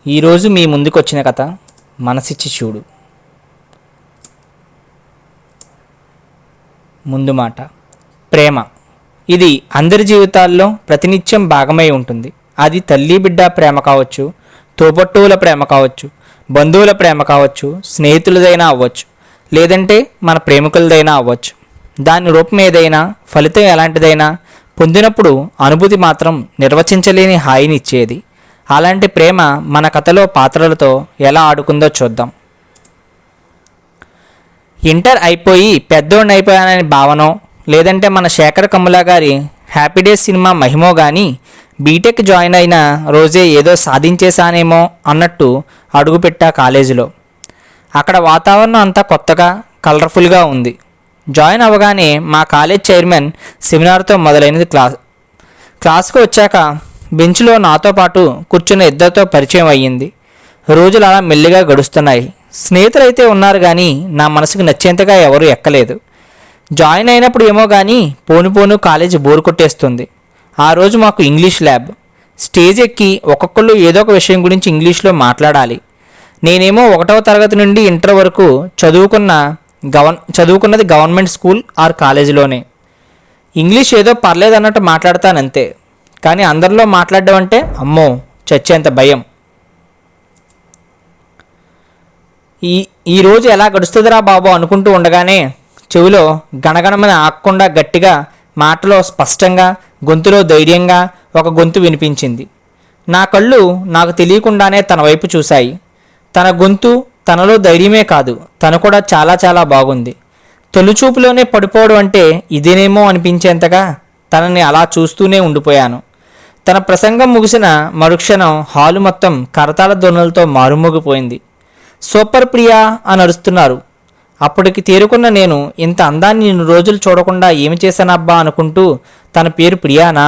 ఈరోజు మీ ముందుకు వచ్చిన కథ మనసిచ్చి చూడు. ముందు మాట, ప్రేమ. ఇది అందరి జీవితాల్లో ప్రతినిత్యం భాగమై ఉంటుంది. అది తల్లి బిడ్డ ప్రేమ కావచ్చు, తోబట్టువుల ప్రేమ కావచ్చు, బంధువుల ప్రేమ కావచ్చు, స్నేహితులదైనా అవ్వచ్చు, లేదంటే మన ప్రేమికులదైనా అవ్వచ్చు. దాని రూపం ఏదైనా, ఫలితం ఎలాంటిదైనా పొందినప్పుడు అనుభూతి మాత్రం నిర్వచించలేని హాయిని ఇచ్చేది. అలాంటి ప్రేమ మన కథలో పాత్రలతో ఎలా ఆడుకుందో చూద్దాం. ఇంటర్ అయిపోయి పెద్దోడిని అయిపోయానని భావనో, లేదంటే మన శేఖర్ కమ్ముల గారి హ్యాపీ డేస్ సినిమా మహిమో కానీ బీటెక్ జాయిన్ అయిన రోజే ఏదో సాధించేశానేమో అన్నట్టు అడుగుపెట్టా కాలేజీలో. అక్కడ వాతావరణం అంతా కొత్తగా కలర్ఫుల్గా ఉంది. జాయిన్ అవ్వగానే మా కాలేజ్ చైర్మన్ సెమినార్తో మొదలైనది. క్లాస్కు వచ్చాక బెంచ్లో నాతో పాటు కూర్చున్న ఇద్దరితో పరిచయం అయ్యింది. రోజులు అలా మెల్లిగా గడుస్తున్నాయి. స్నేహితులైతే ఉన్నారు కానీ నా మనసుకు నచ్చేంతగా ఎవరూ ఎక్కలేదు. జాయిన్ అయినప్పుడు ఏమో కానీ పోను పోను కాలేజీ బోరు కొట్టేస్తుంది. ఆ రోజు మాకు ఇంగ్లీష్ ల్యాబ్. స్టేజ్ ఎక్కి ఒక్కొక్కళ్ళు ఏదో ఒక విషయం గురించి ఇంగ్లీష్లో మాట్లాడాలి. నేనేమో 1వ తరగతి నుండి ఇంటర్ వరకు చదువుకున్నది గవర్నమెంట్ స్కూల్ ఆర్ కాలేజీలోనే. ఇంగ్లీష్ ఏదో పర్లేదన్నట్టు మాట్లాడతానంతే. కానీ అందరిలో మాట్లాడడం అంటే అమ్మో చచ్చేంత భయం. ఈరోజు ఎలా గడుస్తుందిరా బాబు అనుకుంటూ ఉండగానే చెవిలో గణగణమని ఆగకుండా గట్టిగా, మాటలో స్పష్టంగా, గొంతులో ధైర్యంగా ఒక గొంతు వినిపించింది. నా కళ్ళు నాకు తెలియకుండానే తన వైపు చూశాయి. తన గొంతు, తనలో ధైర్యమే కాదు, తను కూడా చాలా చాలా బాగుంది. తొలిచూపులోనే పడిపోవడం అంటే ఇదేనేమో అనిపించేంతగా తనని అలా చూస్తూనే ఉండిపోయాను. తన ప్రసంగం ముగిసిన మరుక్షణం హాలు మొత్తం కరతాళ ధ్వనులతో మారుమోగిపోయింది. సూపర్ ప్రియా అని అరుస్తున్నారు. అప్పటికి తేరుకున్న నేను ఇంత అందాన్ని ఇన్ని రోజులు చూడకుండా ఏమి చేశానబ్బా అనుకుంటూ తన పేరు ప్రియానా,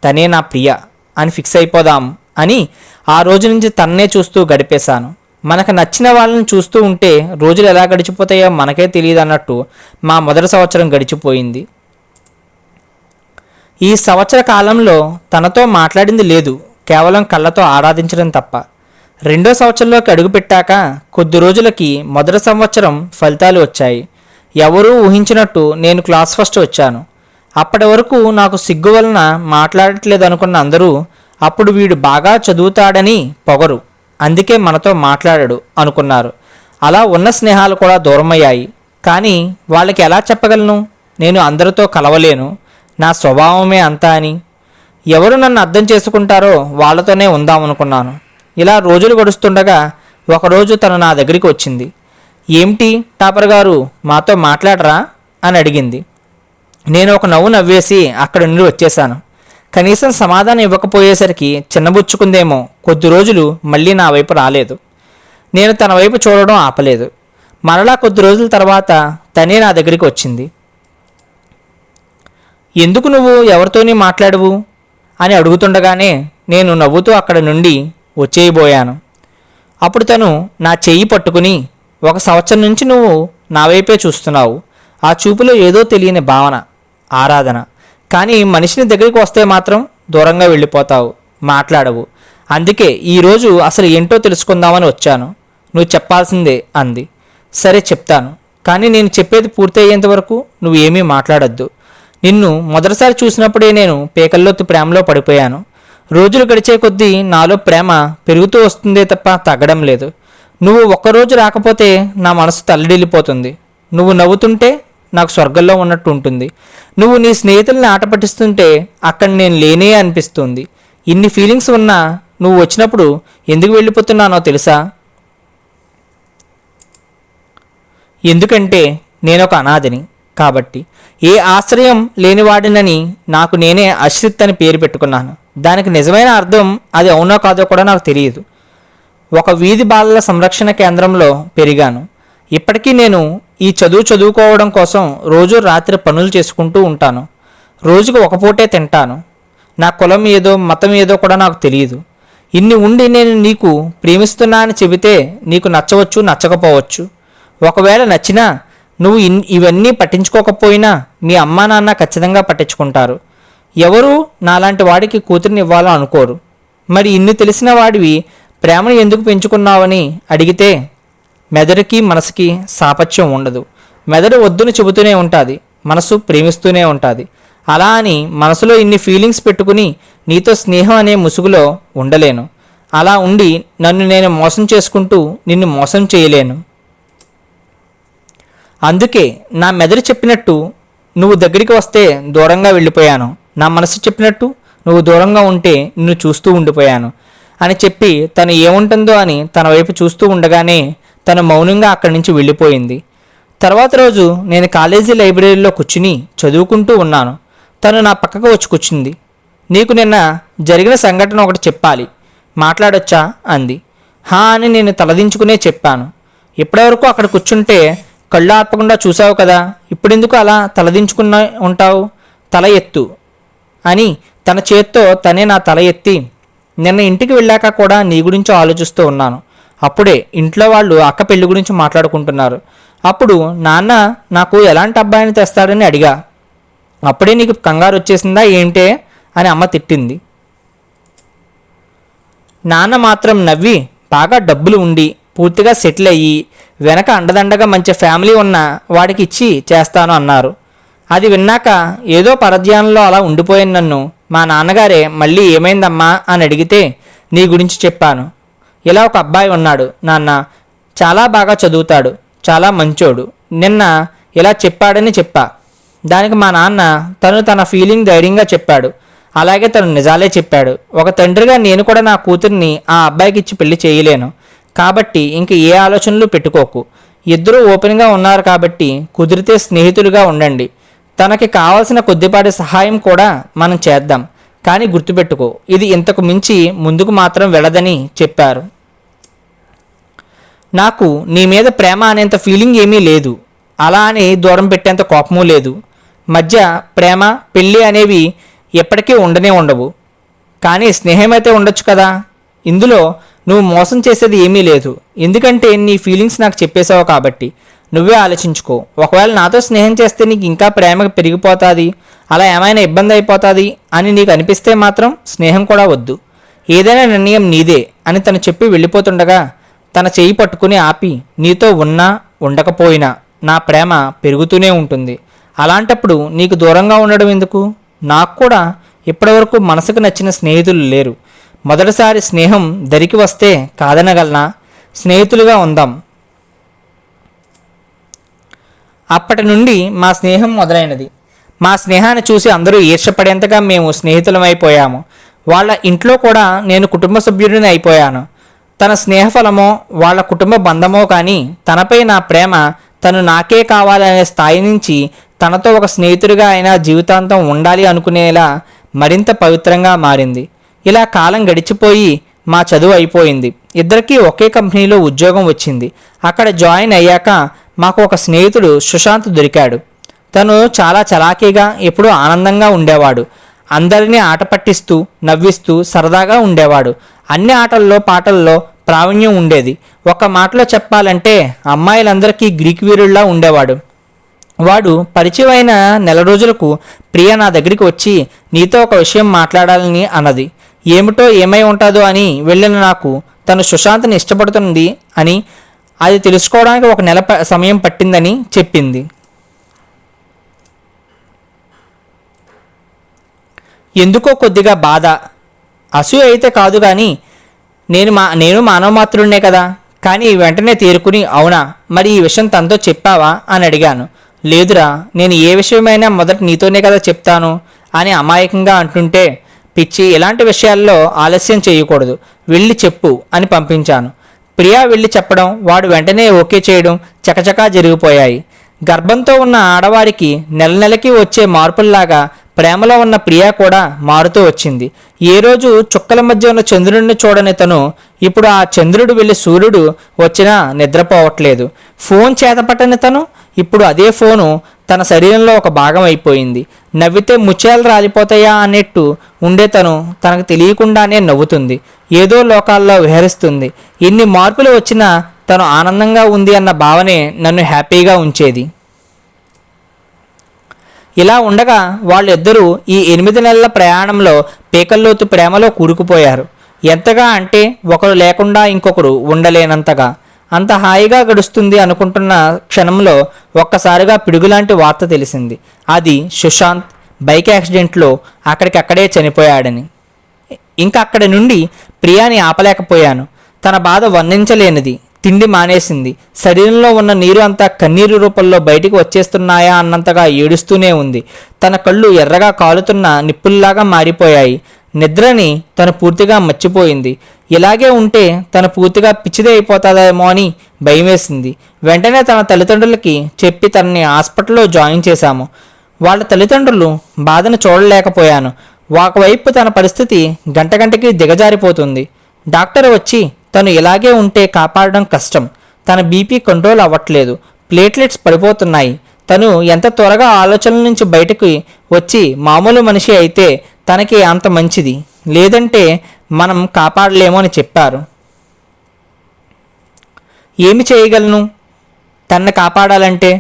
తనే నా ప్రియ అని ఫిక్స్ అయిపోదాం అని ఆ రోజు నుంచి తన్నే చూస్తూ గడిపేశాను. మనకు నచ్చిన వాళ్ళని చూస్తూ ఉంటే రోజులు ఎలా గడిచిపోతాయో మనకే తెలియదు అన్నట్టు మా మొదటి సంవత్సరం గడిచిపోయింది. ఈ సంవత్సర కాలంలో తనతో మాట్లాడింది లేదు, కేవలం కళ్ళతో ఆరాధించడం తప్ప. 2వ సంవత్సరంలోకి అడుగుపెట్టాక కొద్ది రోజులకి మొదటి సంవత్సరం ఫలితాలు వచ్చాయి. ఎవరూ ఊహించినట్టు నేను క్లాస్ ఫస్ట్ వచ్చాను. అప్పటి వరకు నాకు సిగ్గు వలన మాట్లాడట్లేదు అనుకున్న అందరూ అప్పుడు వీడు బాగా చదువుతాడని పొగరు, అందుకే మనతో మాట్లాడాడు అనుకున్నారు. అలా ఉన్న స్నేహాలు కూడా దూరమయ్యాయి. కానీ వాళ్ళకి ఎలా చెప్పగలను, నేను అందరితో కలవలేను, నా స్వభావమే అంతా అని. ఎవరు నన్ను అర్థం చేసుకుంటారో వాళ్ళతోనే ఉందామనుకున్నాను. ఇలా రోజులు గడుస్తుండగా ఒకరోజు తను నా దగ్గరికి వచ్చింది. ఏమిటి టాపర్ గారు, మాతో మాట్లాడరా అని అడిగింది. నేను ఒక నవ్వు నవ్వేసి అక్కడి నుండి వచ్చేశాను. కనీసం సమాధానం ఇవ్వకపోయేసరికి చిన్నబుచ్చుకుందేమో కొద్ది రోజులు మళ్ళీ నా వైపు రాలేదు. నేను తన వైపు చూడడం ఆపలేదు. మరలా కొద్ది రోజుల తర్వాత తనే నా దగ్గరికి వచ్చింది. ఎందుకు నువ్వు ఎవరితోని మాట్లాడవు అని అడుగుతుండగానే నేను నవ్వుతూ అక్కడి నుండి వచ్చేయబోయాను. అప్పుడు తను నా చెయ్యి పట్టుకుని, 1 సంవత్సరం నుంచి నువ్వు నా వైపే చూస్తున్నావు. ఆ చూపులో ఏదో తెలియని భావన, ఆరాధన. కానీ మనిషిని దగ్గరికి వస్తే మాత్రం దూరంగా వెళ్ళిపోతావు, మాట్లాడవు. అందుకే ఈరోజు అసలు ఏంటో తెలుసుకుందామని వచ్చాను. నువ్వు చెప్పాల్సిందే అంది. సరే చెప్తాను, కానీ నేను చెప్పేది పూర్తయ్యేంత వరకు నువ్వు ఏమీ మాట్లాడొద్దు. నిన్ను మొదటిసారి చూసినప్పుడే నేను పేకల్లోతు ప్రేమలో పడిపోయాను. రోజులు గడిచే కొద్దీ నాలో ప్రేమ పెరుగుతూ వస్తుందే తప్ప తగ్గడం లేదు. నువ్వు ఒక్కరోజు రాకపోతే నా మనసు తల్లడిల్లిపోతుంది. నువ్వు నవ్వుతుంటే నాకు స్వర్గంలో ఉన్నట్టు ఉంటుంది. నువ్వు నీ స్నేహితుల్ని ఆట పట్టిస్తుంటే అక్కడ నేను లేనే అనిపిస్తుంది. ఇన్ని ఫీలింగ్స్ ఉన్నా నువ్వు వచ్చినప్పుడు ఎందుకు వెళ్ళిపోతున్నానో తెలుసా? ఎందుకంటే నేనొక అనాథని కాబట్టి. ఏ ఆశ్రయం లేనివాడినని నాకు నేనే అశ్రిత్ అని పేరు పెట్టుకున్నాను. దానికి నిజమైన అర్థం అది అవునో కాదో కూడా నాకు తెలియదు. ఒక వీధి బాలల సంరక్షణ కేంద్రంలో పెరిగాను. ఇప్పటికీ నేను ఈ చదువుకోవడం కోసం రోజు రాత్రి పనులు చేసుకుంటూ ఉంటాను. రోజుకు ఒక పూటే తింటాను. నా కులం ఏదో మతం ఏదో కూడా నాకు తెలియదు. ఇన్ని ఉండి నేను నీకు ప్రేమిస్తున్నా అని చెబితే నీకు నచ్చవచ్చు, నచ్చకపోవచ్చు. ఒకవేళ నచ్చినా నువ్వు ఇవన్నీ పట్టించుకోకపోయినా మీ అమ్మా నాన్న ఖచ్చితంగా పట్టించుకుంటారు. ఎవరు నాలాంటి వాడికి కూతురిని ఇవ్వాలో అనుకోరు. మరి ఇన్ని తెలిసిన వాడివి ప్రేమను ఎందుకు పెంచుకున్నావని అడిగితే మెదడుకి మనసుకి సాపత్యం ఉండదు. మెదడు వద్దును చెబుతూనే ఉంటుంది, మనసు ప్రేమిస్తూనే ఉంటుంది. అలా అని మనసులో ఇన్ని ఫీలింగ్స్ పెట్టుకుని నీతో స్నేహం అనే ముసుగులో ఉండలేను. అలా ఉండి నన్ను నేను మోసం చేసుకుంటూ నిన్ను మోసం చేయలేను. అందుకే నా మెదడు చెప్పినట్టు నువ్వు దగ్గరికి వస్తే దూరంగా వెళ్ళిపోయాను, నా మనసు చెప్పినట్టు నువ్వు దూరంగా ఉంటే నిన్ను చూస్తూ ఉండిపోయాను అని చెప్పి తను ఏముంటుందో అని తన వైపు చూస్తూ ఉండగానే తను మౌనంగా అక్కడి నుంచి వెళ్ళిపోయింది. తర్వాత రోజు నేను కాలేజీ లైబ్రరీలో కూర్చుని చదువుకుంటూ ఉన్నాను. తను నా పక్కకు వచ్చి కూర్చుంది. నీకు నిన్న జరిగిన సంఘటన ఒకటి చెప్పాలి, మాట్లాడొచ్చా అంది. హా అని నేను తలదించుకునే చెప్పాను. ఇప్పటివరకు అక్కడ కూర్చుంటే కళ్ళు ఆపకుండా చూసావు కదా, ఇప్పుడెందుకు అలా తలదించుకున్న ఉంటావు, తల ఎత్తు అని తన చేత్తో తనే నా తల ఎత్తి, నిన్న ఇంటికి వెళ్ళాక కూడా నీ గురించి ఆలోచిస్తూ ఉన్నాను. అప్పుడే ఇంట్లో వాళ్ళు అక్క పెళ్లి గురించి మాట్లాడుకుంటున్నారు. అప్పుడు నాన్న నాకు ఎలాంటి అబ్బాయిని తెస్తాడని అడిగా. అప్పుడే నీకు కంగారు వచ్చేసిందా ఏంటే అని అమ్మ తిట్టింది. నాన్న మాత్రం నవ్వి, బాగా డబ్బులు ఉండి పూర్తిగా సెటిల్ అయ్యి వెనక అండదండగా మంచి ఫ్యామిలీ ఉన్న వాడికి ఇచ్చి చేస్తాను అన్నారు. అది విన్నాక ఏదో పరధ్యానంలో అలా ఉండిపోయిన నన్ను మా నాన్నగారే మళ్ళీ ఏమైందమ్మా అని అడిగితే నీ గురించి చెప్పాను. ఇలా ఒక అబ్బాయి ఉన్నాడు నాన్న, చాలా బాగా చదువుతాడు, చాలా మంచోడు, నిన్న ఇలా చెప్పాడని చెప్పా. దానికి మా నాన్న తన ఫీలింగ్ ధైర్యంగా చెప్పాడు. అలాగే తను నిజాలే చెప్పాడు. ఒక తండ్రిగా నేను కూడా నా కూతుర్ని ఆ అబ్బాయికి ఇచ్చి పెళ్లి చేయలేను. కాబట్టి ఇంక ఏ ఆలోచనలు పెట్టుకోకు. ఇద్దరూ ఓపెన్గా ఉన్నారు కాబట్టి కుదిరితే స్నేహితులుగా ఉండండి. తనకి కావాల్సిన కొద్దిపాటి సహాయం కూడా మనం చేద్దాం. కానీ గుర్తుపెట్టుకో, ఇది ఇంతకు మించి ముందుకు మాత్రం వెళ్ళదని చెప్పారు. నాకు నీ మీద ప్రేమ అనేంత ఫీలింగ్ ఏమీ లేదు, అలా అని దూరం పెట్టేంత కోపమూ లేదు. మధ్య ప్రేమ పెళ్ళి అనేవి ఎప్పటికీ ఉండనే ఉండవు. కానీ స్నేహం అయితే ఉండొచ్చు కదా. ఇందులో నువ్వు మోసం చేసేది ఏమీ లేదు, ఎందుకంటే నీ ఫీలింగ్స్ నాకు చెప్పేశావు కాబట్టి. నువ్వే ఆలోచించుకో. ఒకవేళ నాతో స్నేహం చేస్తే నీకు ఇంకా ప్రేమ పెరిగిపోతుంది, అలా ఏమైనా ఇబ్బంది అయిపోతుంది అని నీకు అనిపిస్తే మాత్రం స్నేహం కూడా వద్దు. ఏదైనా నిర్ణయం నీదే అని తను చెప్పి వెళ్ళిపోతుండగా తన చెయ్యి పట్టుకుని ఆపి, నీతో ఉన్నా ఉండకపోయినా నా ప్రేమ పెరుగుతూనే ఉంటుంది. అలాంటప్పుడు నీకు దూరంగా ఉండడం ఎందుకు? నాకు కూడా ఇప్పటివరకు మనసుకు నచ్చిన స్నేహితులు లేరు. మొదటిసారి స్నేహం దరికి వస్తే కాదనగలనా? స్నేహితులుగా ఉందాం. అప్పటి నుండి మా స్నేహం మొదలైనది. మా స్నేహాన్ని చూసి అందరూ ఈర్ష్యపడేంతగా మేము స్నేహితులమైపోయాము. వాళ్ళ ఇంట్లో కూడా నేను కుటుంబ సభ్యుడిని అయిపోయాను. తన స్నేహఫలమో వాళ్ళ కుటుంబ బంధమో కానీ తనపై నా ప్రేమ తను నాకే కావాలనే స్థాయి నుంచి తనతో ఒక స్నేహితుడిగా అయినా జీవితాంతం ఉండాలి అనుకునేలా మరింత పవిత్రంగా మారింది. ఇలా కాలం గడిచిపోయి మా చదువు అయిపోయింది. ఇద్దరికీ ఒకే కంపెనీలో ఉద్యోగం వచ్చింది. అక్కడ జాయిన్ అయ్యాక మాకు ఒక స్నేహితుడు సుశాంత్ దొరికాడు. తను చాలా చలాకీగా ఎప్పుడూ ఆనందంగా ఉండేవాడు. అందరినీ ఆట పట్టిస్తూ నవ్విస్తూ సరదాగా ఉండేవాడు. అన్ని ఆటల్లో పాటల్లో ప్రావీణ్యం ఉండేది. ఒక మాటలో చెప్పాలంటే అమ్మాయిలందరికీ గ్రీక్ వీరుల్లా ఉండేవాడు. వాడు పరిచయం అయిన నెల రోజులకు ప్రియ నా దగ్గరికి వచ్చి నీతో ఒక విషయం మాట్లాడాలని అన్నది. ఏమిటో ఏమై ఉంటుందో అని వెళ్ళిన నాకు తను సుశాంత్ని ఇష్టపడుతుంది అని, అది తెలుసుకోవడానికి ఒక నెల సమయం పట్టిందని చెప్పింది. ఎందుకో కొద్దిగా బాధ, అసూయ అయితే కాదు కానీ నేను మానవ మాత్రుడినే కదా. కానీ వెంటనే తేరుకుని అవునా మరి ఈ విషయం తనతో చెప్పావా అని అడిగాను. లేదురా, నేను ఏ విషయమైనా మొదట నీతోనే కదా చెప్తాను అని అమాయకంగా అంటుంటే, పిచ్చి, ఇలాంటి విషయాల్లో ఆలస్యం చేయకూడదు, వెళ్ళి చెప్పు అని పంపించాను. ప్రియా వెళ్ళి చెప్పడం, వాడు వెంటనే ఓకే చేయడం చకచకా జరిగిపోయాయి. గర్భంతో ఉన్న ఆడవారికి నెల నెలకి వచ్చే మార్పుల్లాగా ప్రేమలో ఉన్న ప్రియా కూడా మారుతూ వచ్చింది. ఏ రోజు చుక్కల మధ్య ఉన్న చంద్రుడిని చూడని తను ఇప్పుడు ఆ చంద్రుడు వెళ్ళి సూర్యుడు వచ్చినా నిద్రపోవట్లేదు. ఫోన్ చేతపట్టని తను ఇప్పుడు అదే ఫోను తన శరీరంలో ఒక భాగం అయిపోయింది. నవ్వితే ముత్యాలు రాలిపోతాయా అన్నట్టు ఉండే తను తనకు తెలియకుండానే నవ్వుతుంది. ఏదో లోకాల్లో విహరిస్తుంది. ఎన్ని మార్పులు వచ్చినా తను ఆనందంగా ఉంది అన్న భావనే నన్ను హ్యాపీగా ఉంచేది. ఇలా ఉండగా వాళ్ళిద్దరూ ఈ 8 నెలల ప్రయాణంలో పీకల్లోతు ప్రేమలో కూరుకుపోయారు. ఎంతగా అంటే ఒకరు లేకుండా ఇంకొకరు ఉండలేనంతగా. అంత హాయిగా గడుస్తుంది అనుకుంటున్న క్షణంలో ఒక్కసారిగా పిడుగులాంటి వార్త తెలిసింది. అది సుశాంత్ బైక్ యాక్సిడెంట్లో అక్కడికక్కడే చనిపోయాడని. ఇంకా అక్కడి నుండి ప్రియాని ఆపలేకపోయాను. తన బాధ వర్ణించలేనిది. తిండి మానేసింది. శరీరంలో ఉన్న నీరు అంతా కన్నీరు రూపంలో బయటికి వచ్చేస్తున్నాయా అన్నంతగా ఏడుస్తూనే ఉంది. తన కళ్ళు ఎర్రగా కాలుతున్న నిప్పుల్లాగా మారిపోయాయి. నిద్రని తను పూర్తిగా మర్చిపోయింది. ఇలాగే ఉంటే తను పూర్తిగా పిచ్చిదే అయిపోతుందేమో అని భయమేసింది. వెంటనే తన తల్లిదండ్రులకి చెప్పి తనని హాస్పిటల్లో జాయిన్ చేశాము. వాళ్ళ తల్లిదండ్రులు బాధను చూడలేకపోయాను. ఒకవైపు తన పరిస్థితి గంటకి దిగజారిపోతుంది. డాక్టర్ వచ్చి తను ఇలాగే ఉంటే కాపాడడం కష్టం, తన బీపీ కంట్రోల్ అవ్వట్లేదు, ప్లేట్లెట్స్ పడిపోతున్నాయి, తను ఎంత త్వరగా ఆలోచనల నుంచి బయటకు వచ్చి మామూలు మనిషి అయితే తనకి అంత మంచిది, లేదంటే మనం కాపాడలేమో అని చెప్పారు. ఏమి చేయగలను తనని కాపాడాలంటే?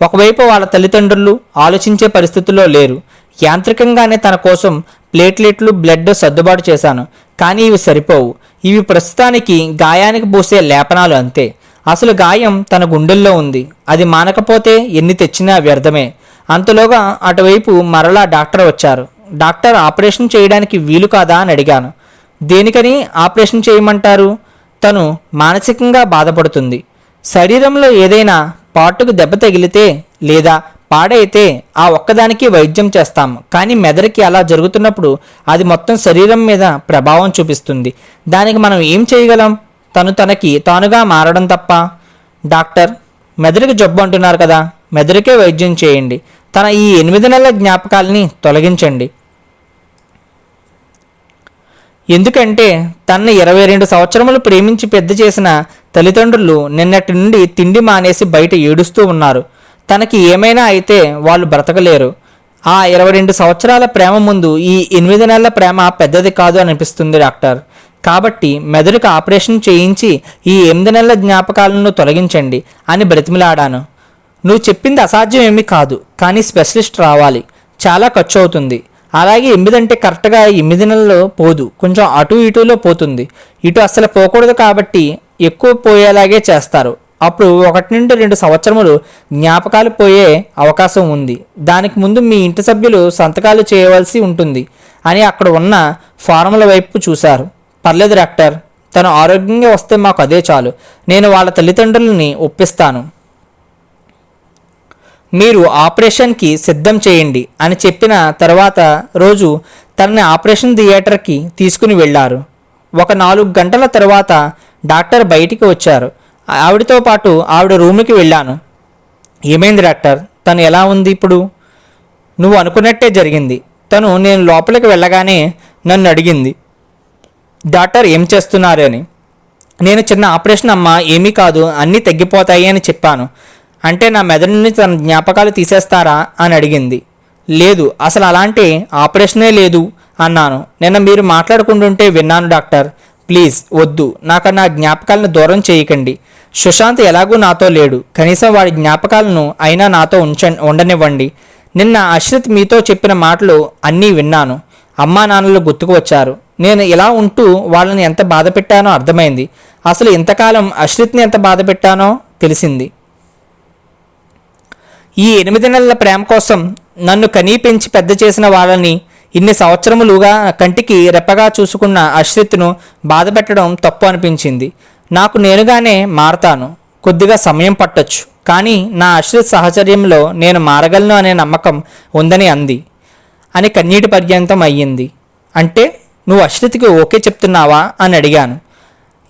ఒకవైపు వాళ్ళ తల్లిదండ్రులు ఆలోచించే పరిస్థితుల్లో లేరు. యాంత్రికంగానే తన కోసం ప్లేట్లెట్లు బ్లడ్ సర్దుబాటు చేశాను. కానీ ఇవి సరిపోవు. ఇవి ప్రస్తుతానికి గాయానికి పూసే లేపనాలు అంతే. అసలు గాయం తన గుండెల్లో ఉంది. అది మానకపోతే ఎన్ని తెచ్చినా వ్యర్థమే. అంతలోగా అటువైపు మరలా డాక్టర్ వచ్చారు. డాక్టర్ ఆపరేషన్ చేయడానికి వీలు కాదా అని అడిగాను. దేనికని ఆపరేషన్ చేయమంటారు? తను మానసికంగా బాధపడుతుంది. శరీరంలో ఏదైనా పార్టుకు దెబ్బ తగిలితే లేదా పాడైతే ఆ ఒక్కదానికి వైద్యం చేస్తాం. కానీ మెదడుకి అలా జరుగుతున్నప్పుడు అది మొత్తం శరీరం మీద ప్రభావం చూపిస్తుంది. దానికి మనం ఏం చేయగలం? తనకి తానుగా మారడం తప్ప. డాక్టర్, మెదడుకి జబ్బు అంటున్నారు కదా, మెదడుకే వైద్యం చేయండి. తన ఈ 8 నెలల జ్ఞాపకాలని తొలగించండి. ఎందుకంటే తనని 22 సంవత్సరములు ప్రేమించి పెద్ద చేసిన తల్లిదండ్రులు నిన్నటి నుండి తిండి మానేసి బయట ఏడుస్తూ ఉన్నారు. తనకి ఏమైనా అయితే వాళ్ళు బ్రతకలేరు. ఆ 22 సంవత్సరాల ప్రేమ ముందు ఈ 8 నెలల ప్రేమ పెద్దది కాదు అనిపిస్తుంది డాక్టర్. కాబట్టి మెదడుకు ఆపరేషన్ చేయించి ఈ 8 నెలల జ్ఞాపకాలను తొలగించండి అని బ్రతిమిలాడాను. నువ్వు చెప్పింది అసాధ్యం ఏమీ కాదు, కానీ స్పెషలిస్ట్ రావాలి, చాలా ఖర్చు అవుతుంది. అలాగే 8 అంటే కరెక్ట్గా 8 నెలల్లో పోదు, కొంచెం అటు ఇటులో పోతుంది. ఇటు అస్సలు పోకూడదు కాబట్టి ఎక్కువ పోయేలాగే చేస్తారు. అప్పుడు 1 నుండి 2 సంవత్సరములు జ్ఞాపకాలు పోయే అవకాశం ఉంది. దానికి ముందు మీ ఇంటి సభ్యులు సంతకాలు చేయవలసి ఉంటుంది అని అక్కడ ఉన్న ఫారముల వైపు చూశారు. పర్లేదు డాక్టర్, తను ఆరోగ్యంగా వస్తే మాకు అదే చాలు. నేను వాళ్ళ తల్లిదండ్రులని ఒప్పిస్తాను. మీరు ఆపరేషన్కి సిద్ధం చేయండి అని చెప్పిన తర్వాత రోజు తనని ఆపరేషన్ థియేటర్కి తీసుకుని వెళ్ళారు. ఒక 4 గంటల తర్వాత డాక్టర్ బయటికి వచ్చారు. ఆవిడతో పాటు ఆవిడ రూమ్కి వెళ్ళాను. ఏమైంది డాక్టర్, తను ఎలా ఉంది ఇప్పుడు? నువ్వు అనుకున్నట్టే జరిగింది. తను నేను లోపలికి వెళ్ళగానే నన్ను అడిగింది, డాక్టర్ ఏం చేస్తున్నారు అని. నేను చిన్న ఆపరేషన్ అమ్మా, ఏమీ కాదు, అన్నీ తగ్గిపోతాయి అని చెప్పాను. అంటే నా మెదడు నుంచి తన జ్ఞాపకాలు తీసేస్తారా అని అడిగింది. లేదు, అసలు అలాంటి ఆపరేషనే లేదు అన్నాను. నిన్న మీరు మాట్లాడుకుంటుంటే విన్నాను డాక్టర్. ప్లీజ్ వద్దు, నాకు నా జ్ఞాపకాలను దూరం చేయకండి. సుశాంత్ ఎలాగూ నాతో లేడు, కనీసం వాడి జ్ఞాపకాలను అయినా నాతో ఉండనివ్వండి. నిన్న అశ్రిత్ మీతో చెప్పిన మాటలు అన్నీ విన్నాను. అమ్మా నాన్నలు గుర్తుకు వచ్చారు. నేను ఇలా ఉంటూ వాళ్ళని ఎంత బాధ పెట్టానో అర్థమైంది. అసలు ఇంతకాలం అశ్రిత్ని ఎంత బాధ పెట్టానో తెలిసింది. ఈ 8 నెలల ప్రేమ కోసం నన్ను కనీ పెంచి పెద్ద చేసిన వాళ్ళని, ఇన్ని సంవత్సరములుగా కంటికి రెప్పగా చూసుకున్న అశ్రిత్ను బాధ పెట్టడం తప్పు అనిపించింది. నాకు నేనుగానే మారతాను, కొద్దిగా సమయం పట్టొచ్చు, కానీ నా అశ్రిత్ సహచర్యంలో నేను మారగలను అనే నమ్మకం ఉందని అంది అని కన్నీటి పర్యంతం అయ్యింది. అంటే నువ్వు అశ్రిత్కి ఓకే చెప్తున్నావా అని అడిగాను.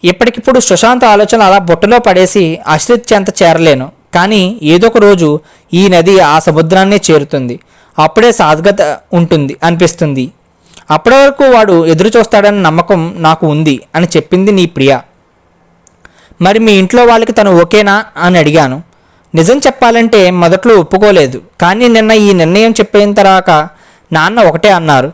ఇప్పటికిప్పుడు సుశాంత్ ఆలోచన అలా బుట్టలో పడేసి అశ్రిత్ చెంత చేరలేను, కానీ ఏదో ఒక రోజు ఈ నది ఆ సముద్రాన్నే చేరుతుంది. అప్పుడే సాధ్యత ఉంటుంది అనిపిస్తుంది. అప్పటి వరకు వాడు ఎదురు చూస్తాడన్న నమ్మకం నాకు ఉంది అని చెప్పింది నీ ప్రియ. మరి మీ ఇంట్లో వాళ్ళకి తను ఓకేనా అని అడిగాను. నిజం చెప్పాలంటే మొదట్లో ఒప్పుకోలేదు, కానీ నిన్న ఈ నిర్ణయం చెప్పిన తర్వాత నాన్న ఒకటే అన్నారు.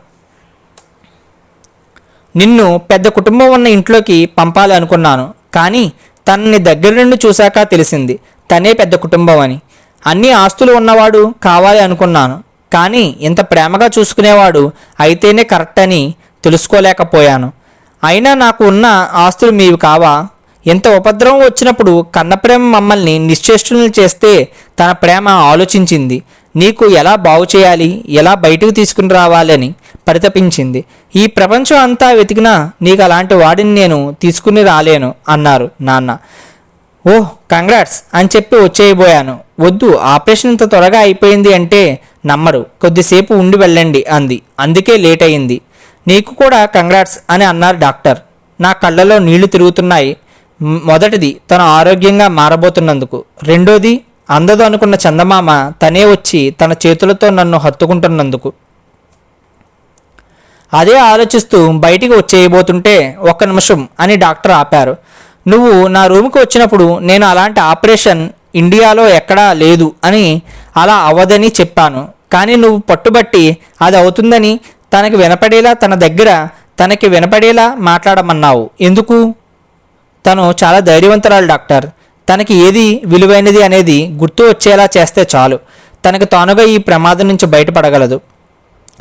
నిన్ను పెద్ద కుటుంబం ఉన్న ఇంట్లోకి పంపాలి అనుకున్నాను, కానీ తనని దగ్గర నుండి చూశాక తెలిసింది తనే పెద్ద కుటుంబం అని. అన్ని ఆస్తులు ఉన్నవాడు కావాలి అనుకున్నాను, కానీ ఇంత ప్రేమగా చూసుకునేవాడు అయితేనే కరెక్ట్ అని తెలుసుకోలేకపోయాను. అయినా నాకు ఉన్న ఆస్తులు మీవి కావా? ఎంత ఉపద్రవం వచ్చినప్పుడు కన్నప్రేమ మమ్మల్ని నిశ్చేష్టులను చేస్తే తన ప్రేమ ఆలోచించింది. నీకు ఎలా బాగు చేయాలి, ఎలా బయటకు తీసుకుని రావాలని పరితపించింది. ఈ ప్రపంచం అంతా వెతికినా నీకు అలాంటి వాడిని నేను తీసుకుని రాలేను అన్నారు నాన్న. ఓహ్ కంగ్రాట్స్ అని చెప్పి వచ్చేయబోయాను. వద్దు, ఆపరేషన్ ఇంత త్వరగా అయిపోయింది అంటే నమ్మరు, కొద్దిసేపు ఉండి వెళ్ళండి అంది. అందుకే లేట్ అయింది. నీకు కూడా కంగ్రాట్స్ అని అన్నారు డాక్టర్. నా కళ్ళలో నీళ్లు తిరుగుతున్నాయి. మొదటిది తను ఆరోగ్యంగా మారబోతున్నందుకు, రెండోది అందదు అనుకున్న చందమామ తనే వచ్చి తన చేతులతో నన్ను హత్తుకుంటున్నందుకు. అదే ఆలోచిస్తూ బయటికి వచ్చేయబోతుంటే ఒక్క నిమిషం అని డాక్టర్ ఆపారు. నువ్వు నా రూమ్కి వచ్చినప్పుడు నేను అలాంటి ఆపరేషన్ ఇండియాలో ఎక్కడా లేదు అని, అలా అవ్వదని చెప్పాను. కానీ నువ్వు పట్టుబట్టి అది అవుతుందని తనకి వినపడేలా మాట్లాడమన్నావు. ఎందుకు? తను చాలా ధైర్యవంతురాలు డాక్టర్. తనకి ఏది విలువైనది అనేది గుర్తు వచ్చేలా చేస్తే చాలు, తనకు తానుగా ఈ ప్రమాదం నుంచి బయటపడగలదు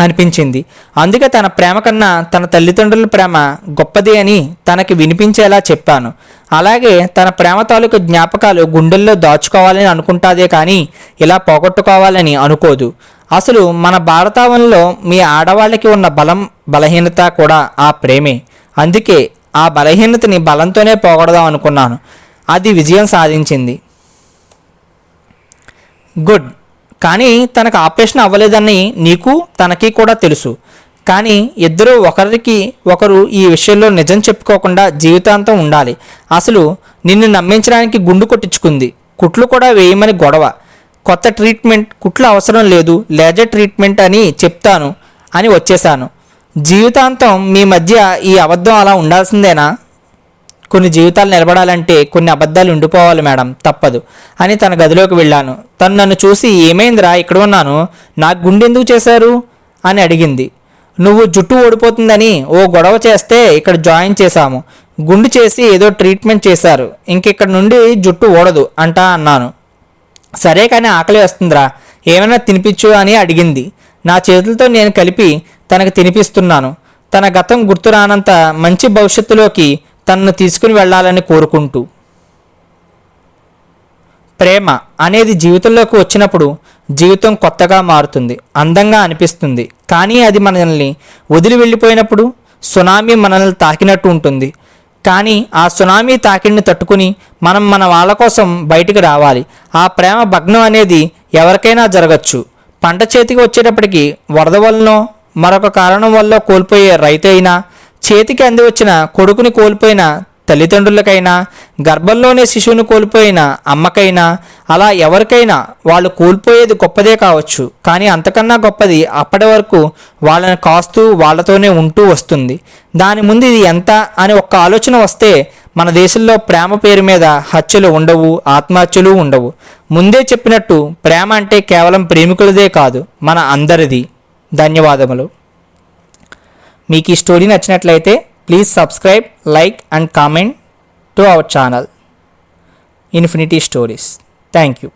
అనిపించింది. అందుకే తన ప్రేమ కన్నా తన తల్లిదండ్రుల ప్రేమ గొప్పది అని తనకి వినిపించేలా చెప్పాను. అలాగే తన ప్రేమ తాలూకు జ్ఞాపకాలు గుండెల్లో దాచుకోవాలని అనుకుంటాదే కానీ ఇలా పోగొట్టుకోవాలని అనుకోదు. అసలు మన భారతావనంలో మీ ఆడవాళ్ళకి ఉన్న బలహీనత కూడా ఆ ప్రేమే. అందుకే ఆ బలహీనతని బలంతోనే పోగొడదాం అనుకున్నాను. అది విజయం సాధించింది. గుడ్. కానీ తనకు ఆపరేషన్ అవ్వలేదని నీకు తనకి కూడా తెలుసు. కానీ ఇద్దరూ ఒకరికి ఒకరు ఈ విషయంలో నిజం చెప్పుకోకుండా జీవితాంతం ఉండాలి. అసలు నిన్ను నమ్మించడానికి గుండు కొట్టించుకుంది. కుట్లు కూడా వేయమని గొడవ. కొత్త ట్రీట్మెంట్, కుట్లు అవసరం లేదు, లేజర్ ట్రీట్మెంట్ అని చెప్తాను అని వచ్చేశాను. జీవితాంతం మీ మధ్య ఈ అబద్ధం అలా ఉండాల్సిందేనా? కొన్ని జీవితాలు నిలబడాలంటే కొన్ని అబద్ధాలు ఉండిపోవాలి మేడం, తప్పదు అని తన గదిలోకి వెళ్ళాను. తను నన్ను చూసి ఏమైందిరా ఇక్కడ ఉన్నాను, నాకు గుండెందుకు చేశారు అని అడిగింది. నువ్వు జుట్టు ఓడిపోతుందని ఓ గొడవ చేస్తే ఇక్కడ జాయిన్ చేశాము. గుండు చేసి ఏదో ట్రీట్మెంట్ చేశారు, ఇంకెక్కడ నుండి జుట్టు ఓడదు అంటా అన్నాను. సరే కానీ ఆకలి వస్తుందిరా, ఏమైనా తినిపించు అని అడిగింది. నా చేతులతో నేను కలిపి తనకు తినిపిస్తున్నాను. తన గతం గుర్తు రానంత మంచి భవిష్యత్తులోకి తనను తీసుకుని వెళ్ళాలని కోరుకుంటూ. ప్రేమ అనేది జీవితంలోకి వచ్చినప్పుడు జీవితం కొత్తగా మారుతుంది, అందంగా అనిపిస్తుంది. కానీ అది మనల్ని వదిలి వెళ్ళిపోయినప్పుడు సునామీ మనల్ని తాకినట్టు ఉంటుంది. కానీ ఆ సునామీ తాకిడిని తట్టుకుని మనం మన వాళ్ళ కోసం బయటికి రావాలి. ఆ ప్రేమ భగ్నం అనేది ఎవరికైనా జరగచ్చు. పంట చేతికి వచ్చేటప్పటికి వరద వల్లనో మరొక కారణం వల్ల కోల్పోయే రైతు అయినా, చేతికి అంది వచ్చిన కొడుకుని కోల్పోయిన తల్లిదండ్రులకైనా, గర్భంలోనే శిశువుని కోల్పోయిన అమ్మకైనా, అలా ఎవరికైనా వాళ్ళు కోల్పోయేది గొప్పదే కావచ్చు. కానీ అంతకన్నా గొప్పది అప్పటి వరకు వాళ్ళని కాస్తూ వాళ్ళతోనే ఉంటూ వస్తుంది. దాని ముందు ఇది ఎంత అని ఒక్క ఆలోచన వస్తే మన దేశంలో ప్రేమ పేరు మీద హత్యలు ఉండవు, ఆత్మహత్యలు ఉండవు. ముందే చెప్పినట్టు ప్రేమ అంటే కేవలం ప్రేమికులదే కాదు, మన అందరిది. ధన్యవాదములు. మీకు ఈ స్టోరీ నచ్చినట్లయితే please subscribe, like and comment to our channel infinity stories. Thank you.